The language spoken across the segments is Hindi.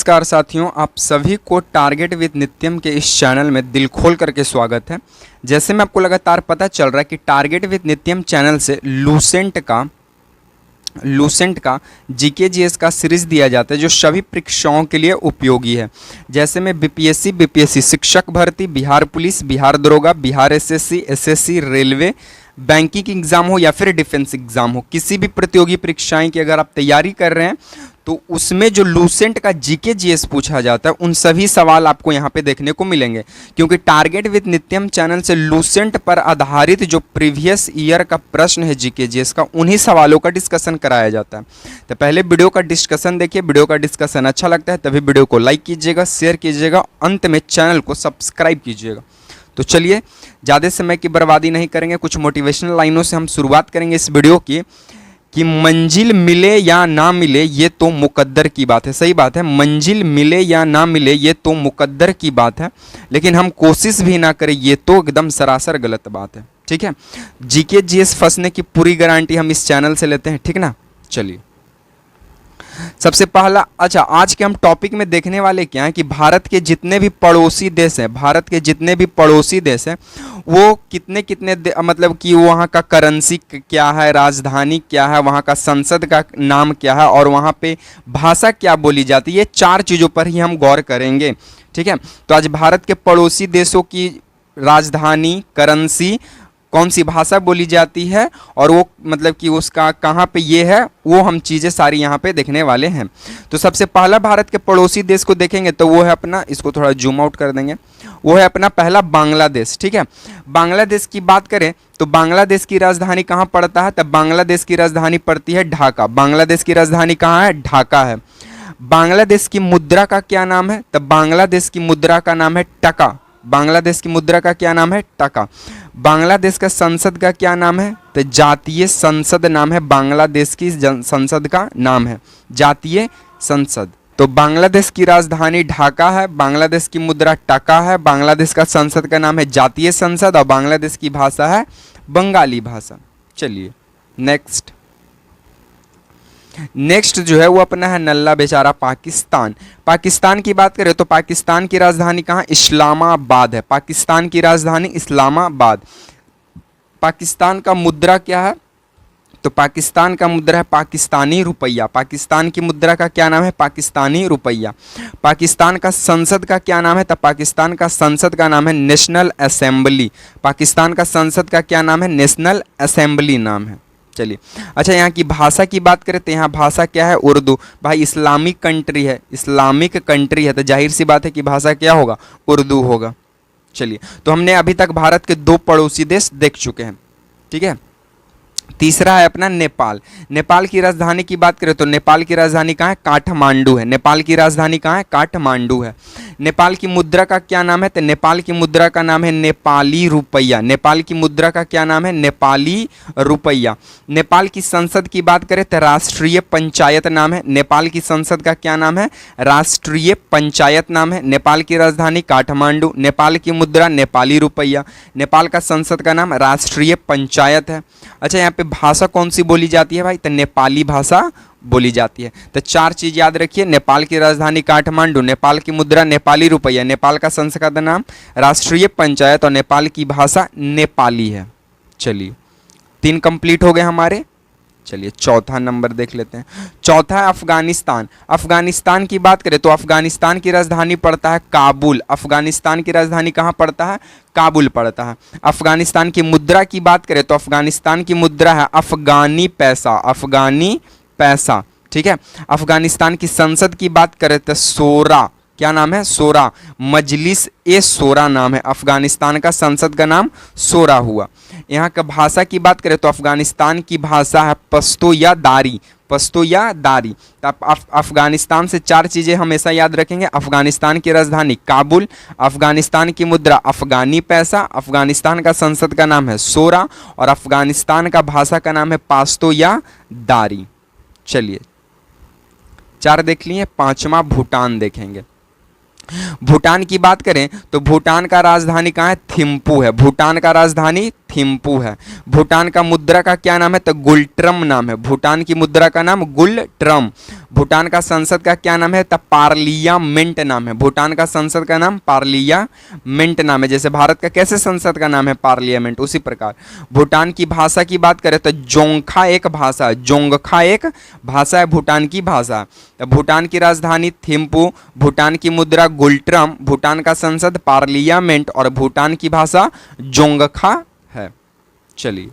नमस्कार साथियों, आप सभी को टारगेट विद नित्यम के इस चैनल में दिल खोल करके स्वागत है। जैसे मैं आपको लगातार पता चल रहा है कि टारगेट विद नित्यम चैनल से लूसेंट का जीके जीएस का सीरीज दिया जाता है जो सभी परीक्षाओं के लिए उपयोगी है। जैसे में बीपीएससी शिक्षक भर्ती, बिहार पुलिस, बिहार दरोगा, Bihar SSC, railway, banking exam हो या फिर डिफेंस एग्जाम हो, किसी भी प्रतियोगी परीक्षाएं की अगर आप तैयारी कर रहे हैं तो उसमें जो लूसेंट का जीके जीएस पूछा जाता है उन सभी सवाल आपको यहाँ पे देखने को मिलेंगे। क्योंकि टारगेट विद नित्यम चैनल से लूसेंट पर आधारित जो प्रीवियस ईयर का प्रश्न है जीके जीएस का, उन्हीं सवालों का डिस्कशन कराया जाता है। तो पहले वीडियो का डिस्कशन देखिए। वीडियो का डिस्कशन अच्छा लगता है तभी वीडियो को लाइक कीजिएगा, शेयर कीजिएगा, अंत में चैनल को सब्सक्राइब कीजिएगा। तो चलिए ज़्यादा समय की बर्बादी नहीं करेंगे, कुछ मोटिवेशनल लाइनों से हम शुरुआत करेंगे इस वीडियो की कि मंजिल मिले या ना मिले ये तो मुकद्दर की बात है। सही बात है, मंजिल मिले या ना मिले ये तो मुकद्दर की बात है, लेकिन हम कोशिश भी ना करें ये तो एकदम सरासर गलत बात है। ठीक है, जीके जीएस फंसने की पूरी गारंटी हम इस चैनल से लेते हैं। ठीक ना, चलिए सबसे पहला आज के हम टॉपिक में देखने वाले क्या है कि भारत के जितने भी पड़ोसी देश हैं, वो कितने मतलब कि वहाँ का करेंसी क्या है, राजधानी क्या है, वहाँ का संसद का नाम क्या है और वहाँ पे भाषा क्या बोली जाती है, ये चार चीज़ों पर ही हम गौर करेंगे। ठीक है, तो आज भारत के पड़ोसी देशों की राजधानी, करेंसी, कौन सी भाषा बोली जाती है और वो मतलब कि उसका कहाँ पे ये है, वो हम चीज़ें सारी यहाँ पे देखने वाले हैं। तो सबसे पहला भारत के पड़ोसी देश को देखेंगे तो वो है अपना, इसको थोड़ा जूम आउट कर देंगे, वो है अपना पहला बांग्लादेश। ठीक है, बांग्लादेश की बात करें तो बांग्लादेश की राजधानी कहाँ पड़ता है, तब बांग्लादेश की राजधानी पड़ती है ढाका। बांग्लादेश की राजधानी कहाँ है, ढाका है। बांग्लादेश की मुद्रा का क्या नाम है, तब बांग्लादेश की मुद्रा का नाम है टका। बांग्लादेश की मुद्रा का क्या नाम है, टका। बांग्लादेश का संसद का क्या नाम है, तो जातीय संसद नाम है। बांग्लादेश की संसद का नाम है जातीय संसद। तो बांग्लादेश की राजधानी ढाका है, बांग्लादेश की मुद्रा टका है, बांग्लादेश का संसद का नाम है जातीय संसद और बांग्लादेश की भाषा है बंगाली भाषा। चलिए नेक्स्ट जो है वो अपना है नल्ला बेचारा पाकिस्तान। पाकिस्तान की बात करें तो पाकिस्तान की राजधानी कहाँ, इस्लामाबाद है। पाकिस्तान की राजधानी इस्लामाबाद। पाकिस्तान का मुद्रा क्या है, तो पाकिस्तान का मुद्रा है पाकिस्तानी रुपया। पाकिस्तान की मुद्रा का क्या नाम है, पाकिस्तानी रुपया। पाकिस्तान का संसद का क्या नाम है, तब पाकिस्तान का संसद का नाम है नेशनल असेंबली। पाकिस्तान का संसद का क्या नाम है, नेशनल असेंबली नाम है। चलिए यहाँ की भाषा की बात करें तो यहाँ भाषा क्या है, उर्दू। भाई इस्लामिक कंट्री है तो जाहिर सी बात है कि भाषा क्या होगा, उर्दू होगा। चलिए तो हमने अभी तक भारत के 2 पड़ोसी देश देख चुके हैं। ठीक है, तीसरा है अपना नेपाल। नेपाल की राजधानी की बात करें तो नेपाल की राजधानी कहाँ है, काठमांडू है। नेपाल की राजधानी कहाँ है, काठमांडू है। नेपाल की मुद्रा का क्या नाम है, तो नेपाल की मुद्रा का नाम है नेपाली रुपया। नेपाल की मुद्रा का क्या नाम है, नेपाली रुपया। नेपाल की संसद की बात करें तो राष्ट्रीय पंचायत नाम है। नेपाल की संसद का क्या नाम है, राष्ट्रीय पंचायत नाम है। नेपाल की राजधानी काठमांडू, नेपाल की मुद्रा नेपाली रुपया, नेपाल का संसद का नाम राष्ट्रीय पंचायत है। यहाँ पे भाषा कौन सी बोली जाती है भाई, तो नेपाली भाषा बोली जाती है। तो 4 चीज याद रखिए, नेपाल की राजधानी काठमांडू, नेपाल की मुद्रा नेपाली रुपया, नेपाल का संसद का नाम राष्ट्रीय पंचायत और नेपाल की भाषा नेपाली है। चलिए 3 कंप्लीट हो गए हमारे। चलिए चौथा नंबर देख लेते हैं। चौथा है अफगानिस्तान। अफगानिस्तान की बात करें तो अफगानिस्तान की राजधानी पड़ता है काबुल। अफगानिस्तान की राजधानी कहाँ पड़ता है, काबुल पड़ता है। अफगानिस्तान की मुद्रा की बात करें तो अफगानिस्तान की मुद्रा है अफगानी पैसा, अफगानी पैसा। ठीक है, अफगानिस्तान की संसद की बात करें तो शोरा, क्या नाम है, शोरा, मजलिस ए शोरा नाम है। अफगानिस्तान का संसद का नाम शोरा हुआ। यहाँ का भाषा की बात करें तो अफगानिस्तान की भाषा है पश्तो या दारी। तो अफगानिस्तान से 4 चीज़ें हमेशा याद रखेंगे। अफगानिस्तान की राजधानी काबुल, अफगानिस्तान की मुद्रा अफगानी पैसा, अफगानिस्तान का संसद का नाम है शोरा और अफगानिस्तान का भाषा का नाम है पश्तो या दारी। चलिए 4 देख लिए, 5वां भूटान देखेंगे। भूटान की बात करें तो भूटान का राजधानी कहाँ है? थिम्पू है। भूटान का राजधानी थिम्पू है। भूटान का मुद्रा का क्या नाम है? तो गुलट्रम नाम है। भूटान की मुद्रा का नाम गुलट्रम। भूटान का संसद का क्या नाम है? तो पार्लियामेंट नाम है। भूटान का संसद का नाम पार्लियामेंट नाम है। जैसे भारत का कैसे संसद का नाम है? पार्लियामेंट, उसी प्रकार भूटान की भाषा की बात करें तो जोंगखा एक भाषा है। जोंगखा एक भाषा है भूटान की भाषा। तो भूटान की राजधानी थिम्पू, भूटान की मुद्रा गुलट्रम, भूटान का संसद पार्लियामेंट और भूटान की भाषा जोंगखा है। चलिए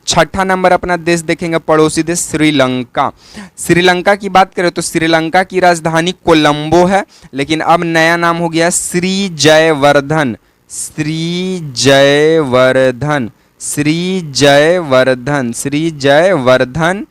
छठा नंबर अपना देश देखेंगे, पड़ोसी देश श्रीलंका। श्रीलंका की बात करें तो श्रीलंका की राजधानी कोलंबो है, लेकिन अब नया नाम हो गया श्री जयवर्धन। श्री जयवर्धन, श्री जयवर्धन, श्री जयवर्धन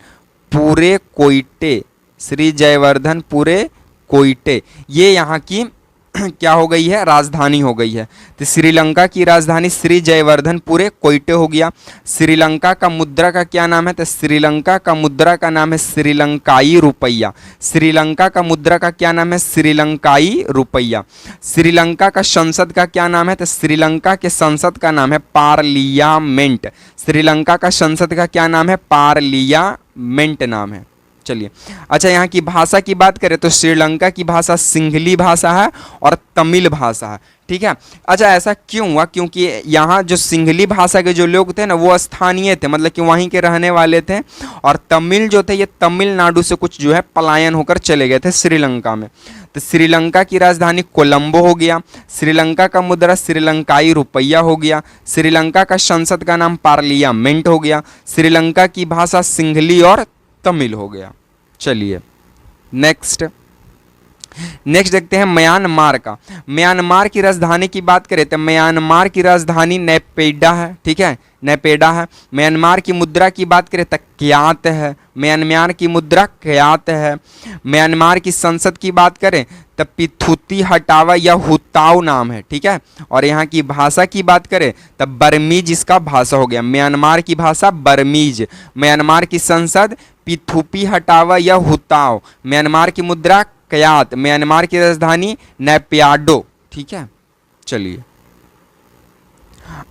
पूरे कोयटे, श्री जयवर्धन पूरे कोयटे, ये यहाँ की क्या हो गई है? राजधानी हो गई है। तो श्रीलंका की राजधानी श्री जयवर्धन पूरे कोयटे हो गया। श्रीलंका का मुद्रा का क्या नाम है? तो श्रीलंका का मुद्रा का नाम है श्रीलंकाई रुपया। श्रीलंका का मुद्रा का क्या नाम है? श्रीलंकाई रुपया। श्रीलंका का संसद का क्या नाम है? तो श्रीलंका के संसद का नाम है पार्लियामेंट। श्रीलंका का संसद का क्या नाम है? पार्लियामेंट नाम है। चलिए अच्छा, यहाँ की भाषा की बात करें तो श्रीलंका की भाषा सिंहली भाषा है और तमिल भाषा है। ठीक है। अच्छा, ऐसा क्यों हुआ? क्योंकि यहाँ जो सिंहली भाषा के जो लोग थे ना, वो स्थानीय थे, मतलब कि वहीं के रहने वाले थे, और तमिल जो थे ये तमिलनाडु से कुछ जो है पलायन होकर चले गए थे श्रीलंका में। तो श्रीलंका की राजधानी कोलंबो हो गया। श्रीलंका का मुद्रा श्रीलंकाई रुपया हो गया। श्रीलंका का संसद का नाम पार्लियामेंट हो गया। श्रीलंका की भाषा सिंहली और तमिल हो गया। चलिए नेक्स्ट देखते हैं म्यांमार का। म्यांमार की राजधानी की बात करें तो म्यांमार की राजधानी नैपेडा है। ठीक है, नैपेडा है। म्यांमार की मुद्रा की बात करें तो क्यात है। म्यांमार की मुद्रा क्यात है। म्यांमार की संसद की बात करें तो पिथुती हटावा या हुताओ नाम है। ठीक है, और यहाँ की भाषा की बात करें तो बर्मीज इसका भाषा हो गया। म्यांमार की भाषा बर्मीज। म्यांमार की संसद पिथुपी हटावा या हुताओ। म्यांमार की मुद्रा क्यात। म्यांमार की राजधानी नैप्याडो। ठीक है, चलिए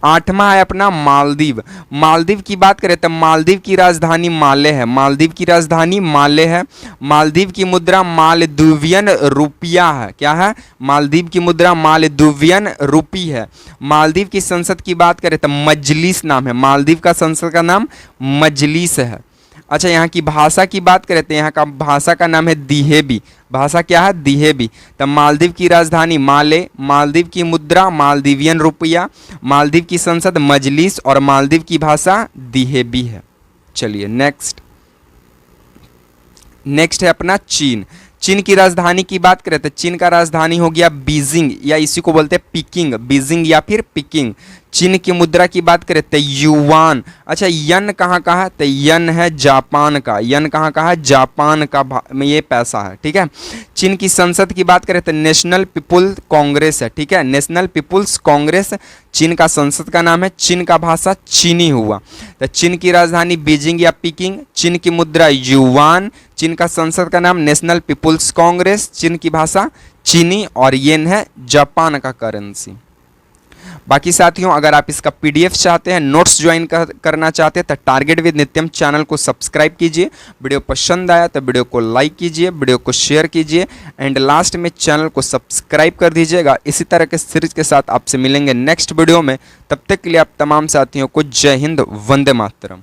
आठवां है अपना मालदीव। मालदीव की बात करें तो मालदीव की राजधानी माले है। मालदीव की राजधानी माले है। मालदीव की मुद्रा मालदीवियन रुपया है। क्या है? मालदीव की मुद्रा मालदीवियन रुपी है। मालदीव की संसद की बात करें तो मजलिस नाम है। मालदीव का संसद का नाम मजलिस है। अच्छा, यहाँ की भाषा की बात करें तो यहाँ का भाषा का नाम है दिहेबी। भाषा क्या है? दिहेबी। तब मालदीव की राजधानी माले, मालदीव की मुद्रा मालदीवियन रुपया, मालदीव की संसद मजलिस और मालदीव की भाषा दिहेबी है। चलिए नेक्स्ट है अपना चीन। चीन की राजधानी की बात करें तो चीन का राजधानी हो गया बीजिंग, या इसी को बोलते हैं पिकिंग। बीजिंग या फिर पिकिंग। चीन की मुद्रा की बात करें तो युआन। अच्छा, यन कहाँ का है? तो यन है जापान का। यन कहाँ का है? जापान का में ये पैसा है। ठीक है। चीन की संसद की बात करें तो नेशनल पीपुल्स कांग्रेस है। ठीक है, नेशनल पीपुल्स कांग्रेस चीन का संसद का नाम है। चीन का भाषा चीनी हुआ। तो चीन की राजधानी बीजिंग या पिकिंग। चीन की मुद्रा युआन। चीन का संसद का नाम नेशनल पीपुल्स कांग्रेस। चीन की भाषा चीनी और येन है जापान का करेंसी। बाकी साथियों, अगर आप इसका पीडीएफ चाहते हैं, नोट्स ज्वाइन करना चाहते हैं तो टारगेट विद नित्यम चैनल को सब्सक्राइब कीजिए। वीडियो पसंद आया तो वीडियो को लाइक कीजिए, वीडियो को शेयर कीजिए एंड लास्ट में चैनल को सब्सक्राइब कर दीजिएगा। इसी तरह के सीरीज के साथ आपसे मिलेंगे नेक्स्ट वीडियो में। तब तक के लिए आप तमाम साथियों को जय हिंद, वंदे मातरम।